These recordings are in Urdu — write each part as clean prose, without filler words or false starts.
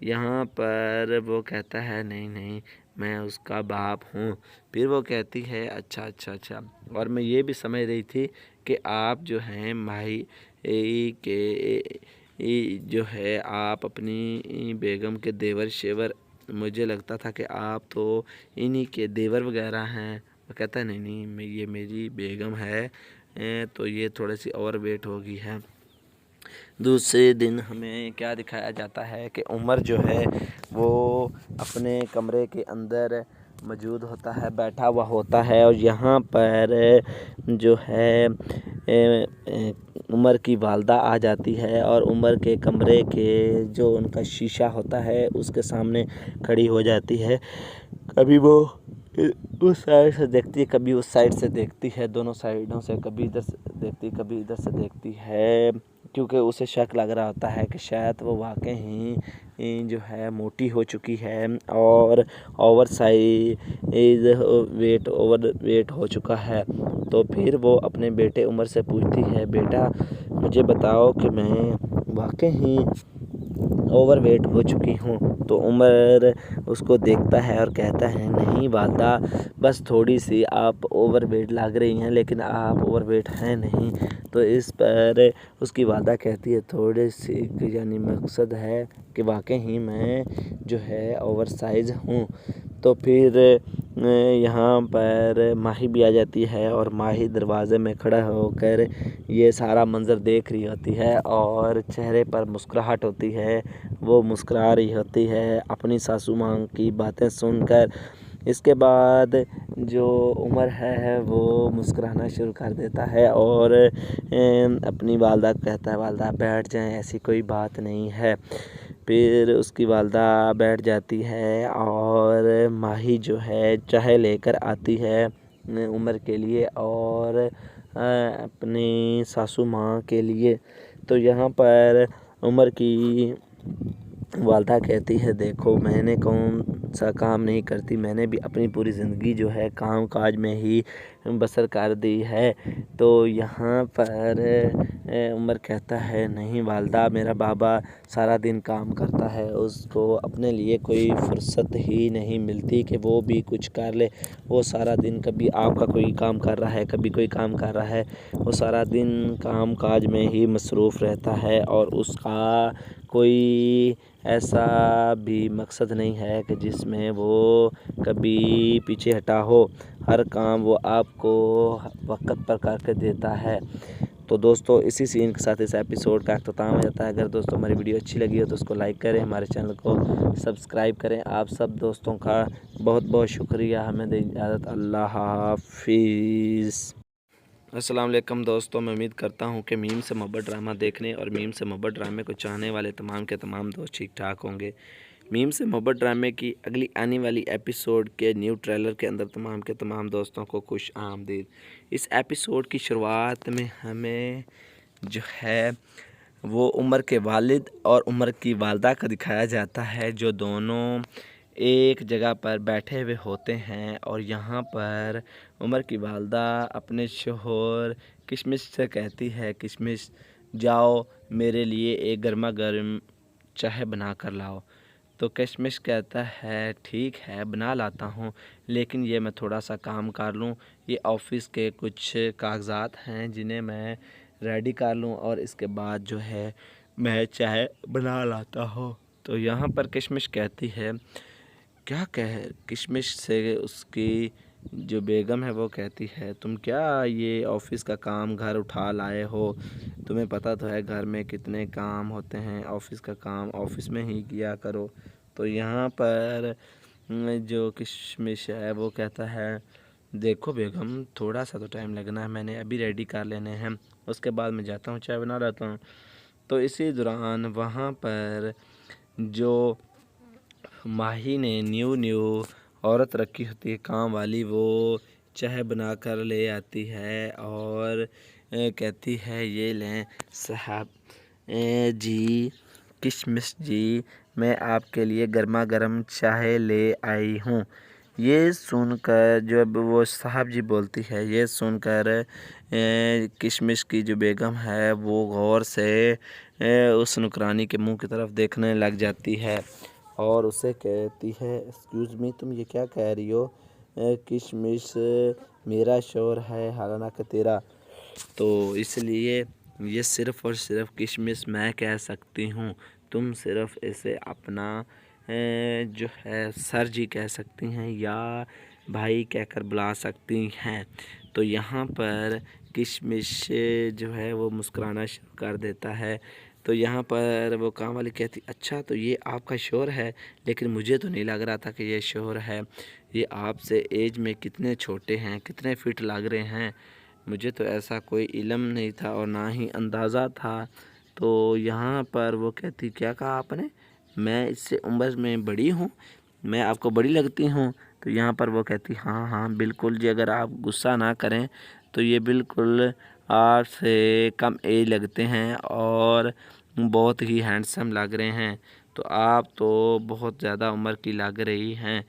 یہاں پر وہ کہتا ہے نہیں نہیں میں اس کا باپ ہوں۔ پھر وہ کہتی ہے اچھا اچھا اچھا، اور میں یہ بھی سمجھ رہی تھی کہ آپ جو ہیں ماہی کے جو ہے آپ اپنی بیگم کے دیور شیور، مجھے لگتا تھا کہ آپ تو انہی کے دیور وغیرہ ہیں۔ وہ کہتا ہے نہیں نہیں یہ میری بیگم ہے، تو یہ تھوڑی سی اوور ویٹ ہوگی ہے۔ دوسرے دن ہمیں کیا دکھایا جاتا ہے کہ عمر جو ہے وہ اپنے کمرے کے اندر موجود ہوتا ہے، بیٹھا ہوا ہوتا ہے، اور یہاں پر جو ہے عمر کی والدہ آ جاتی ہے اور عمر کے کمرے کے جو ان کا شیشہ ہوتا ہے اس کے سامنے کھڑی ہو جاتی ہے۔ کبھی وہ اس سائڈ سے دیکھتی ہے، کبھی اس سائڈ سے دیکھتی ہے، دونوں سائڈوں سے، کبھی ادھر سے دیکھتی کبھی ادھر سے دیکھتی ہے، کیونکہ اسے شک لگ رہا ہوتا ہے کہ شاید وہ واقعی جو ہے موٹی ہو چکی ہے اور اوور ویٹ ہو چکا ہے۔ تو پھر وہ اپنے بیٹے عمر سے پوچھتی ہے بیٹا مجھے بتاؤ کہ میں واقعی اوور ویٹ ہو چکی ہوں؟ تو عمر اس کو دیکھتا ہے اور کہتا ہے نہیں والدہ، بس تھوڑی سی آپ اوور ویٹ لگ رہی ہیں لیکن آپ اوور ویٹ ہیں نہیں۔ تو اس پر اس کی والدہ کہتی ہے تھوڑی سی، یعنی مقصد ہے کہ واقعی میں جو ہے اوور سائز ہوں۔ تو پھر یہاں پر ماہی بھی آ جاتی ہے اور ماہی دروازے میں کھڑا ہو کر یہ سارا منظر دیکھ رہی ہوتی ہے اور چہرے پر مسکراہٹ ہوتی ہے، وہ مسکرا رہی ہوتی ہے اپنی ساسو ماں کی باتیں سن کر۔ اس کے بعد جو عمر ہے وہ مسکرانا شروع کر دیتا ہے اور اپنی والدہ کو کہتا ہے والدہ بیٹھ جائیں، ایسی کوئی بات نہیں ہے۔ پھر اس کی والدہ بیٹھ جاتی ہے اور ماہی جو ہے چائے لے کر آتی ہے عمر کے لیے اور اپنی ساسو ماں کے لیے۔ تو یہاں پر عمر کی والدہ کہتی ہے دیکھو میں نے کون سا کام نہیں کرتی، میں نے بھی اپنی پوری زندگی جو ہے کام کاج میں ہی بسر کر دی ہے۔ تو یہاں پر عمر کہتا ہے نہیں والدہ، میرا بابا سارا دن کام کرتا ہے، اس کو اپنے لیے کوئی فرصت ہی نہیں ملتی کہ وہ بھی کچھ کر لے۔ وہ سارا دن کبھی آپ کا کوئی کام کر رہا ہے، کبھی کوئی کام کر رہا ہے، وہ سارا دن کام کاج میں ہی مصروف رہتا ہے اور اس کا کوئی ایسا بھی مقصد نہیں ہے کہ جس میں وہ کبھی پیچھے ہٹا ہو، ہر کام وہ آپ کو وقت پر کر کے دیتا ہے۔ تو دوستو اسی سین کے ساتھ اس ایپیسوڈ کا اختتام ہو جاتا ہے۔ اگر دوستو ہماری ویڈیو اچھی لگی ہو تو اس کو لائک کریں، ہمارے چینل کو سبسکرائب کریں۔ آپ سب دوستوں کا بہت بہت شکریہ، ہمیں دیں اجازت، اللہ حافظ۔ السلام علیکم دوستو، میں امید کرتا ہوں کہ میم سے محبت ڈرامہ دیکھنے اور میم سے محبت ڈرامے کو چاہنے والے تمام کے تمام دوست ٹھیک ٹھاک ہوں گے۔ میم سے محبت ڈرامے کی اگلی آنے والی ایپیسوڈ کے نیو ٹریلر کے اندر تمام کے تمام دوستوں کو خوش آمدید۔ اس ایپیسوڈ کی شروعات میں ہمیں جو ہے وہ عمر کے والد اور عمر کی والدہ کا دکھایا جاتا ہے، جو دونوں ایک جگہ پر بیٹھے ہوئے ہوتے ہیں اور یہاں پر عمر کی والدہ اپنے شوہر کشمش سے کہتی ہے کشمش جاؤ میرے لیے ایک گرما گرم چائے بنا کر لاؤ۔ تو کشمش کہتا ہے ٹھیک ہے بنا لاتا ہوں، لیکن یہ میں تھوڑا سا کام کر لوں، یہ آفس کے کچھ کاغذات ہیں جنہیں میں ریڈی کر لوں اور اس کے بعد جو ہے میں چائے بنا لاتا ہوں۔ تو یہاں پر کشمش کہتی ہے کشمش سے اس کی جو بیگم ہے وہ کہتی ہے تم کیا یہ آفس کا کام گھر اٹھا لائے ہو، تمہیں پتہ تو ہے گھر میں کتنے کام ہوتے ہیں، آفس کا کام آفس میں ہی کیا کرو۔ تو یہاں پر جو کشمش ہے وہ کہتا ہے دیکھو بیگم تھوڑا سا تو ٹائم لگنا ہے، میں نے ابھی ریڈی کر لینے ہیں، اس کے بعد میں جاتا ہوں چائے بنا لاتا ہوں۔ تو اسی دوران وہاں پر جو ماہی نے نیو عورت رکھی ہوتی ہے کام والی، وہ چائے بنا کر لے آتی ہے اور کہتی ہے یہ لیں صاحب جی کشمش جی، میں آپ کے لیے گرما گرم چائے لے آئی ہوں۔ یہ سن کر جب وہ صاحب جی بولتی ہے، یہ سن کر کشمش کی جو بیگم ہے وہ غور سے اس نوکرانی کے منہ کی طرف دیکھنے لگ جاتی ہے اور اسے کہتی ہے، ایکسکیوز می، تم یہ کیا کہہ رہی ہو؟ کشمش میرا شوہر ہے حالانکہ تیرا، تو اس لیے یہ صرف اور صرف کشمش میں کہہ سکتی ہوں، تم صرف اسے اپنا جو ہے سر جی کہہ سکتی ہیں یا بھائی کہہ کر بلا سکتی ہیں۔ تو یہاں پر کشمش جو ہے وہ مسکرانا شروع کر دیتا ہے۔ تو یہاں پر وہ کام والی کہتی، اچھا تو یہ آپ کا شوہر ہے، لیکن مجھے تو نہیں لگ رہا تھا کہ یہ شوہر ہے، یہ آپ سے ایج میں کتنے چھوٹے ہیں، کتنے فٹ لگ رہے ہیں، مجھے تو ایسا کوئی علم نہیں تھا اور نہ ہی اندازہ تھا۔ تو یہاں پر وہ کہتی، کیا کہا آپ نے؟ میں اس سے عمر میں بڑی ہوں، میں آپ کو بڑی لگتی ہوں؟ تو یہاں پر وہ کہتی، ہاں ہاں بالکل جی، اگر آپ غصہ نہ کریں تو یہ بالکل آپ سے کم ایج لگتے ہیں اور بہت ہی ہینڈسم لگ رہے ہیں، تو آپ تو بہت زیادہ عمر کی لگ رہی ہیں۔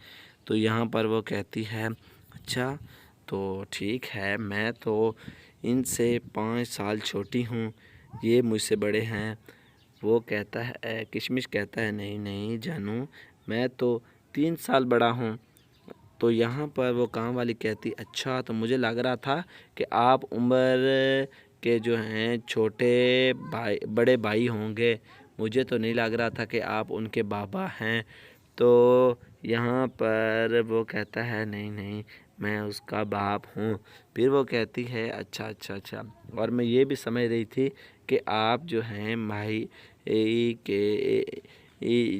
تو یہاں پر وہ کہتی ہے، اچھا تو ٹھیک ہے، میں تو ان سے 5 سال چھوٹی ہوں، یہ مجھ سے بڑے ہیں۔ وہ کہتا ہے، کشمش کہتا ہے، نہیں نہیں جانو، میں تو 3 سال بڑا ہوں۔ تو یہاں پر وہ کام والی کہتی، اچھا تو مجھے لگ رہا تھا کہ آپ عمر کے جو ہیں چھوٹے بڑے بھائی ہوں گے، مجھے تو نہیں لگ رہا تھا کہ آپ ان کے بابا ہیں۔ تو یہاں پر وہ کہتا ہے، نہیں نہیں میں اس کا باپ ہوں۔ پھر وہ کہتی ہے، اچھا اچھا اچھا، اور میں یہ بھی سمجھ رہی تھی کہ آپ جو ہیں ماہی کے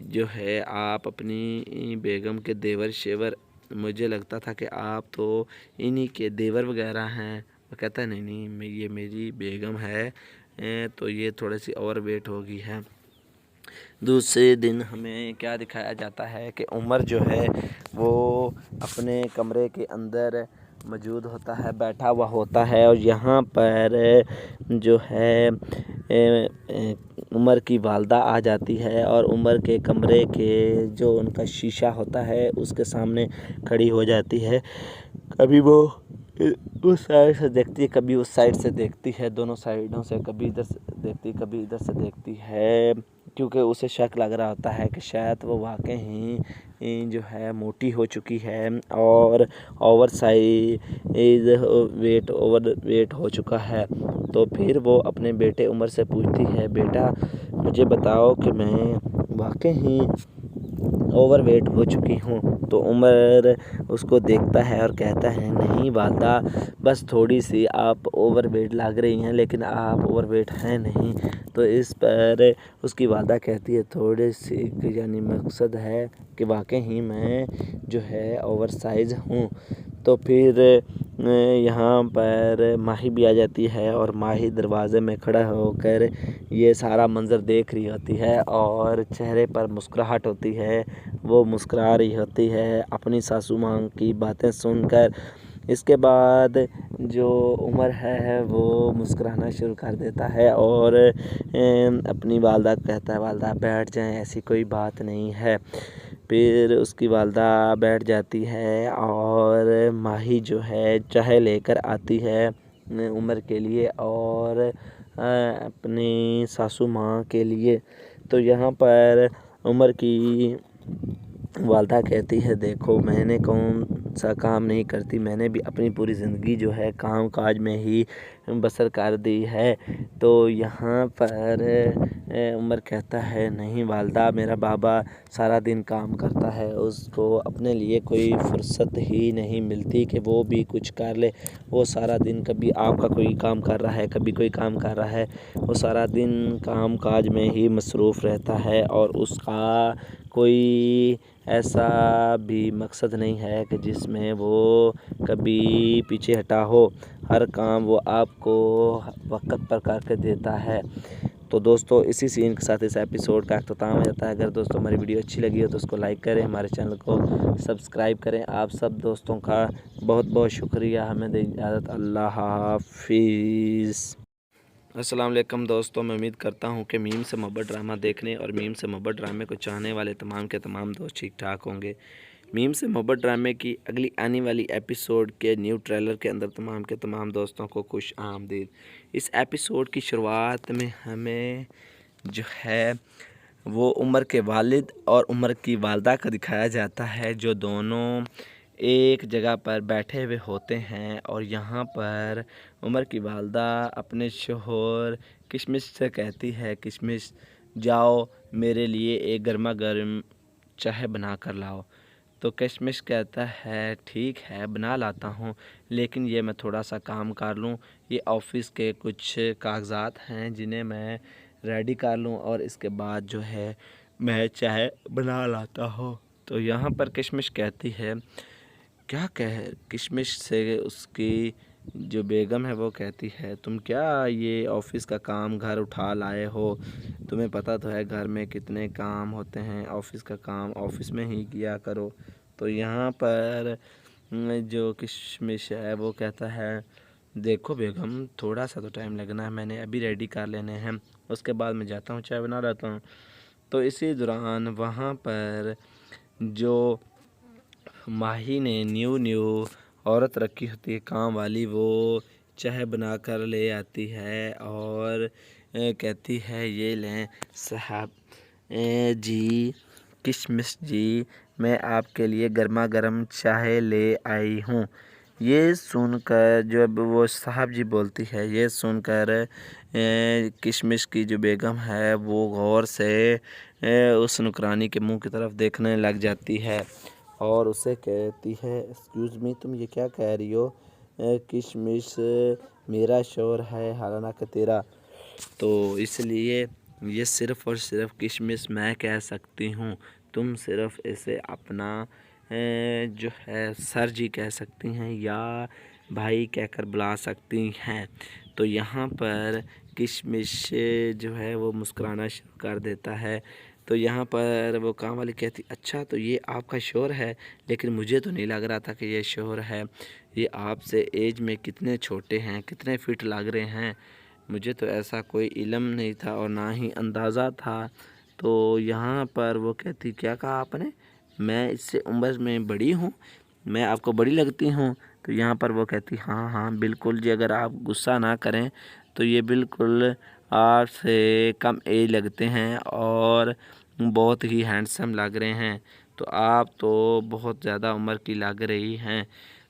جو ہے آپ اپنی بیگم کے دیور شیور، مجھے لگتا تھا کہ آپ تو انہی کے دیور وغیرہ ہیں۔ وہ کہتا ہے، نہیں نہیں یہ میری بیگم ہے، تو یہ تھوڑی سی اوور ویٹ ہوگی ہے۔ دوسرے دن ہمیں کیا دکھایا جاتا ہے کہ عمر جو ہے وہ اپنے کمرے کے اندر موجود ہوتا ہے، بیٹھا ہوا ہوتا ہے، اور یہاں پر جو ہے عمر کی والدہ آ جاتی ہے اور عمر کے کمرے کے جو ان کا شیشہ ہوتا ہے اس کے سامنے کھڑی ہو جاتی ہے۔ کبھی وہ اس سائڈ سے دیکھتی ہے، کبھی اس سائڈ سے دیکھتی ہے، دونوں سائڈوں سے، کبھی ادھر سے دیکھتی کبھی ادھر سے دیکھتی ہے، کیونکہ اسے شک لگ رہا ہوتا ہے کہ شاید وہ واقعی جو ہے موٹی ہو چکی ہے اور اوور ویٹ ہو چکا ہے۔ تو پھر وہ اپنے بیٹے عمر سے پوچھتی ہے، بیٹا مجھے بتاؤ کہ میں واقعی اوور ویٹ ہو چکی ہوں؟ تو عمر اس کو دیکھتا ہے اور کہتا ہے، نہیں والدہ، بس تھوڑی سی آپ اوور ویٹ لگ رہی ہیں لیکن آپ اوور ویٹ ہیں نہیں۔ تو اس پر اس کی والدہ کہتی ہے، تھوڑی سی یعنی مقصد ہے کہ واقعی میں جو ہے اوور سائز ہوں۔ تو پھر یہاں پر ماہی بھی آ جاتی ہے اور ماہی دروازے میں کھڑا ہو کر یہ سارا منظر دیکھ رہی ہوتی ہے اور چہرے پر مسکراہٹ ہوتی ہے، وہ مسکرا رہی ہوتی ہے اپنی ساسو ماں کی باتیں سن کر۔ اس کے بعد جو عمر ہے وہ مسکرانا شروع کر دیتا ہے اور اپنی والدہ کو کہتا ہے، والدہ بیٹھ جائیں، ایسی کوئی بات نہیں ہے۔ پھر اس کی والدہ بیٹھ جاتی ہے اور ماہی جو ہے چائے لے کر آتی ہے عمر کے لیے اور اپنی ساسو ماں کے لیے۔ تو یہاں پر عمر کی والدہ کہتی ہے، دیکھو میں نے کون سا کام نہیں کرتی، میں نے بھی اپنی پوری زندگی جو ہے کام کاج میں ہی بسر کر دی ہے۔ تو یہاں پر عمر کہتا ہے، نہیں والدہ، میرا بابا سارا دن کام کرتا ہے، اس کو اپنے لیے کوئی فرصت ہی نہیں ملتی کہ وہ بھی کچھ کر لے۔ وہ سارا دن کبھی آپ کا کوئی کام کر رہا ہے، کبھی کوئی کام کر رہا ہے، وہ سارا دن کام کاج میں ہی مصروف رہتا ہے اور اس کا کوئی ایسا بھی مقصد نہیں ہے کہ جس میں وہ کبھی پیچھے ہٹا ہو، ہر کام وہ آپ کو وقت پر کر کے دیتا ہے۔ تو دوستو اسی سین کے ساتھ اس ایپیسوڈ کا اختتام ہو جاتا ہے۔ اگر دوستو ہماری ویڈیو اچھی لگی ہو تو اس کو لائک کریں، ہمارے چینل کو سبسکرائب کریں۔ آپ سب دوستوں کا بہت بہت شکریہ، ہمیں دیں اجازت، اللہ حافظ۔ السلام علیکم دوستو، میں امید کرتا ہوں کہ میم سے محبت ڈرامہ دیکھنے اور میم سے محبت ڈرامے کو چاہنے والے تمام کے تمام دوست ٹھیک ٹھاک ہوں گے۔ میم سے محبت ڈرامے کی اگلی آنے والی ایپیسوڈ کے نیو ٹریلر کے اندر تمام کے تمام دوستوں کو خوش آمدید۔ اس ایپیسوڈ کی شروعات میں ہمیں جو ہے وہ عمر کے والد اور عمر کی والدہ کا دکھایا جاتا ہے، جو دونوں ایک جگہ پر بیٹھے ہوئے ہوتے ہیں، اور یہاں پر عمر کی والدہ اپنے شوہر کشمش سے کہتی ہے، کشمش جاؤ میرے لیے ایک گرما گرم چائے بنا کر لاؤ۔ تو کشمش کہتا ہے ٹھیک ہے بنا لاتا ہوں، لیکن یہ میں تھوڑا سا کام کر لوں، یہ آفس کے کچھ کاغذات ہیں جنہیں میں ریڈی کر لوں اور اس کے بعد جو ہے میں چائے بنا لاتا ہوں۔ تو یہاں پر کشمش کہتی ہے کیا کشمش سے اس کی جو بیگم ہے وہ کہتی ہے تم کیا یہ آفس کا کام گھر اٹھا لائے ہو، تمہیں پتہ تو ہے گھر میں کتنے کام ہوتے ہیں، آفس کا کام آفس میں ہی کیا کرو۔ تو یہاں پر جو کشمش ہے وہ کہتا ہے دیکھو بیگم تھوڑا سا تو ٹائم لگنا ہے، میں نے ابھی ریڈی کر لینے ہیں، اس کے بعد میں جاتا ہوں چائے بنا لاتا ہوں۔ تو اسی دوران وہاں پر جو ماہی نے نیو عورت رکھی ہوتی ہے کام والی، وہ چائے بنا کر لے آتی ہے اور کہتی ہے یہ لیں صاحب جی کشمش جی، میں آپ کے لیے گرما گرم چائے لے آئی ہوں۔ یہ سن کر جب وہ صاحب جی بولتی ہے، یہ سن کر کشمش کی جو بیگم ہے وہ غور سے اس نوکرانی کے منہ کی طرف دیکھنے لگ جاتی ہے اور اسے کہتی ہے ایکسکیوز می تم یہ کیا کہہ رہی ہو، کشمش میرا شوہر ہے حالانکہ تیرا، تو اس لیے یہ صرف اور صرف کشمش میں کہہ سکتی ہوں، تم صرف اسے اپنا جو ہے سر جی کہہ سکتی ہیں یا بھائی کہہ کر بلا سکتی ہیں۔ تو یہاں پر کشمش جو ہے وہ مسکرانا شروع کر دیتا ہے۔ تو یہاں پر وہ کام والی کہتی اچھا تو یہ آپ کا شوہر ہے، لیکن مجھے تو نہیں لگ رہا تھا کہ یہ شوہر ہے، یہ آپ سے ایج میں کتنے چھوٹے ہیں، کتنے فٹ لگ رہے ہیں، مجھے تو ایسا کوئی علم نہیں تھا اور نہ ہی اندازہ تھا۔ تو یہاں پر وہ کہتی کیا کہا آپ نے، میں اس سے عمر میں بڑی ہوں، میں آپ کو بڑی لگتی ہوں؟ تو یہاں پر وہ کہتی ہاں بالکل جی، اگر آپ غصہ نہ کریں تو یہ بالکل آپ سے کم ایج لگتے ہیں اور بہت ہی ہینڈسم لگ رہے ہیں، تو آپ تو بہت زیادہ عمر کی لگ رہی ہیں۔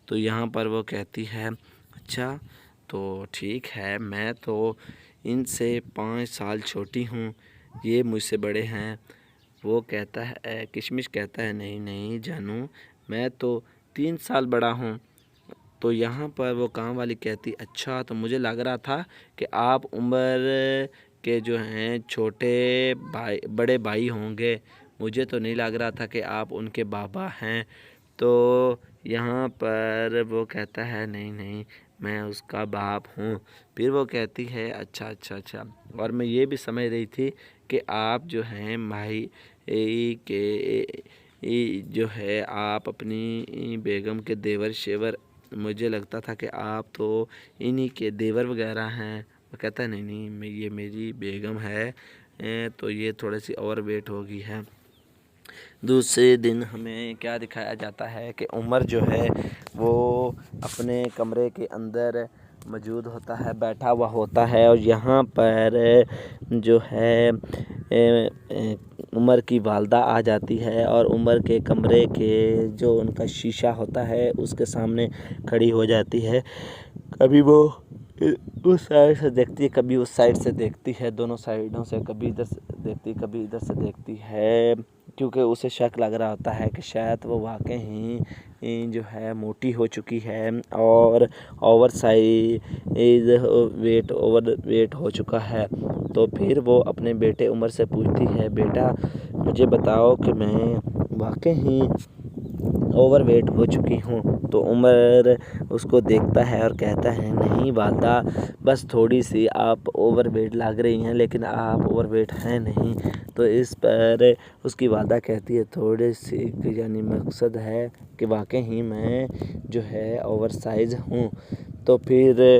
تو یہاں پر وہ کہتی ہے اچھا تو ٹھیک ہے، میں تو ان سے 5 سال چھوٹی ہوں، یہ مجھ سے بڑے ہیں۔ وہ کہتا ہے کشمش کہتا ہے نہیں جانو، میں تو 3 سال بڑا ہوں۔ تو یہاں پر وہ کام والی کہتی اچھا تو مجھے لگ رہا تھا کہ آپ عمر کے جو ہیں چھوٹے بڑے بھائی ہوں گے، مجھے تو نہیں لگ رہا تھا کہ آپ ان کے بابا ہیں۔ تو یہاں پر وہ کہتا ہے نہیں میں اس کا باپ ہوں۔ پھر وہ کہتی ہے اچھا اور میں یہ بھی سمجھ رہی تھی کہ آپ جو ہیں ماہی کے جو ہے آپ اپنی بیگم کے دیور شیور، مجھے لگتا تھا کہ آپ تو انہی کے دیور وغیرہ ہیں۔ وہ کہتا ہے نہیں یہ میری بیگم ہے، تو یہ تھوڑی سی اوور ویٹ ہو گئی ہے۔ دوسرے دن ہمیں کیا دکھایا جاتا ہے کہ عمر جو ہے وہ اپنے کمرے کے اندر موجود ہوتا ہے، بیٹھا ہوا ہوتا ہے، اور یہاں پر جو ہے عمر کی والدہ آ جاتی ہے اور عمر کے کمرے کے جو ان کا شیشہ ہوتا ہے اس کے سامنے کھڑی ہو جاتی ہے، کبھی وہ اس سائڈ سے دیکھتی ہے کبھی اس سائڈ سے دیکھتی ہے، دونوں سائڈوں سے، کبھی ادھر سے دیکھتی کبھی ادھر سے دیکھتی ہے، کیونکہ اسے شک لگ رہا ہوتا ہے کہ شاید وہ واقعی جو ہے موٹی ہو چکی ہے اور اوور ویٹ ہو چکا ہے۔ تو پھر وہ اپنے بیٹے عمر سے پوچھتی ہے بیٹا مجھے بتاؤ کہ میں واقعی اوور ویٹ ہو چکی ہوں؟ تو عمر اس کو دیکھتا ہے اور کہتا ہے نہیں والدہ، بس تھوڑی سی آپ اوور ویٹ لگ رہی ہیں لیکن آپ اوور ویٹ ہیں نہیں۔ تو اس پر اس کی والدہ کہتی ہے تھوڑی سی یعنی مقصد ہے کہ واقعی میں جو ہے اوور سائز ہوں۔ تو پھر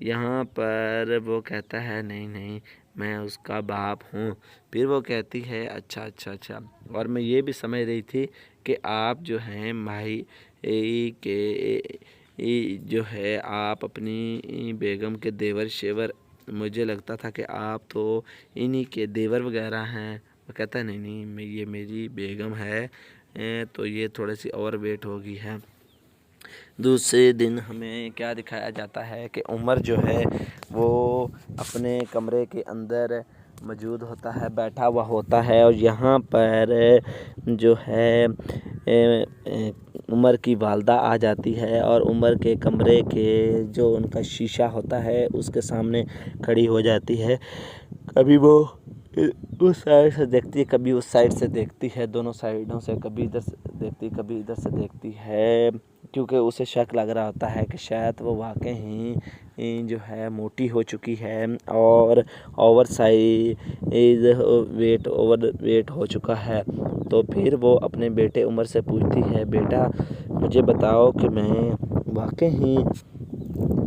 یہاں پر وہ کہتا ہے نہیں نہیں میں اس کا باپ ہوں۔ پھر وہ کہتی ہے اچھا اچھا اچھا، اور میں یہ بھی سمجھ رہی تھی کہ آپ جو ہیں ماہی کے جو ہے آپ اپنی بیگم کے دیور شیور، مجھے لگتا تھا کہ آپ تو انہی کے دیور وغیرہ ہیں۔ وہ کہتا ہے نہیں نہیں یہ میری بیگم ہے، تو یہ تھوڑی سی اوور ویٹ ہوگی ہے۔ دوسرے دن ہمیں کیا دکھایا جاتا ہے کہ عمر جو ہے وہ اپنے کمرے کے اندر موجود ہوتا ہے، بیٹھا ہوا ہوتا ہے، اور یہاں پر جو ہے عمر کی والدہ آ جاتی ہے اور عمر کے کمرے کے جو ان کا شیشہ ہوتا ہے اس کے سامنے کھڑی ہو جاتی ہے۔ کبھی وہ اس سائڈ سے دیکھتی ہے، کبھی اس سائڈ سے دیکھتی ہے، دونوں سائڈوں سے، کبھی ادھر سے دیکھتی کبھی ادھر سے دیکھتی ہے، کیونکہ اسے شک لگ رہا ہوتا ہے کہ شاید وہ واقعی جو ہے موٹی ہو چکی ہے اور اوور ویٹ ہو چکا ہے۔ تو پھر وہ اپنے بیٹے عمر سے پوچھتی ہے بیٹا مجھے بتاؤ کہ میں واقعی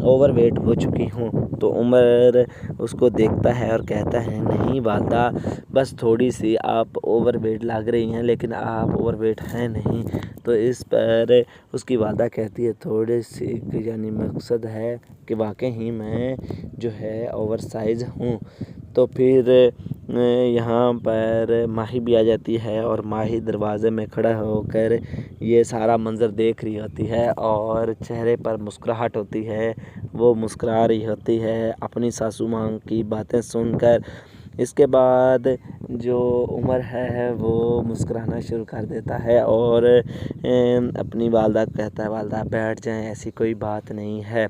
اوور ویٹ ہو چکی ہوں؟ تو عمر اس کو دیکھتا ہے اور کہتا ہے نہیں والدہ، بس تھوڑی سی آپ اوور ویٹ لگ رہی ہیں لیکن آپ اوور ویٹ ہیں نہیں۔ تو اس پر اس کی والدہ کہتی ہے تھوڑی سی، یعنی مقصد ہے کہ واقعی میں جو ہے اوور سائز ہوں۔ تو پھر یہاں پر ماہی بھی آ جاتی ہے اور ماہی دروازے میں کھڑا ہو کر یہ سارا منظر دیکھ رہی ہوتی ہے اور چہرے پر مسکراہٹ ہوتی ہے، وہ مسکرا رہی ہوتی ہے اپنی ساسو ماں کی باتیں سن کر۔ اس کے بعد جو عمر ہے وہ مسکرانا شروع کر دیتا ہے اور اپنی والدہ کو کہتا ہے والدہ بیٹھ جائیں، ایسی کوئی بات نہیں ہے۔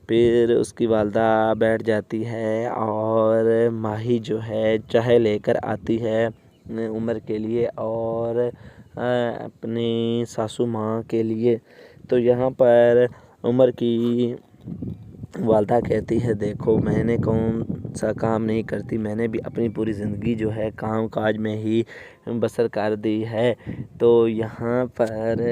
پھر اس کی والدہ بیٹھ جاتی ہے اور ماہی جو ہے چائے لے کر آتی ہے عمر کے لیے اور اپنی ساسو ماں کے لیے۔ تو یہاں پر عمر کی والدہ کہتی ہے دیکھو میں نے کون سا کام نہیں کرتی، میں نے بھی اپنی پوری زندگی جو ہے کام کاج میں ہی بسر کر دی ہے۔ تو یہاں پر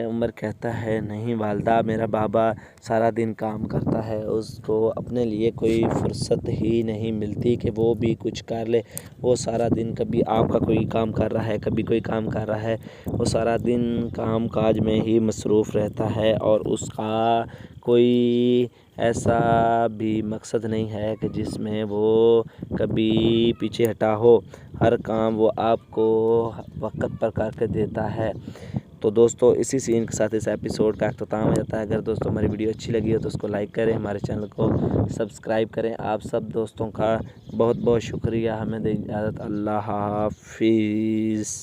عمر کہتا ہے نہیں والدہ، میرا بابا سارا دن کام کرتا ہے، اس کو اپنے لیے کوئی فرصت ہی نہیں ملتی کہ وہ بھی کچھ کر لے۔ وہ سارا دن کبھی آپ کا کوئی کام کر رہا ہے، کبھی کوئی کام کر رہا ہے، وہ سارا دن کام کاج میں ہی مصروف رہتا ہے اور اس کا کوئی ایسا بھی مقصد نہیں ہے کہ جس میں وہ کبھی پیچھے ہٹا ہو، ہر کام وہ آپ کو وقت پر کر کے دیتا ہے۔ تو دوستو اسی سین کے ساتھ اس ایپیسوڈ کا اختتام ہو جاتا ہے۔ اگر دوستو ہماری ویڈیو اچھی لگی ہو تو اس کو لائک کریں، ہمارے چینل کو سبسکرائب کریں۔ آپ سب دوستوں کا بہت بہت شکریہ، ہمیں دیں اجازت، اللہ حافظ۔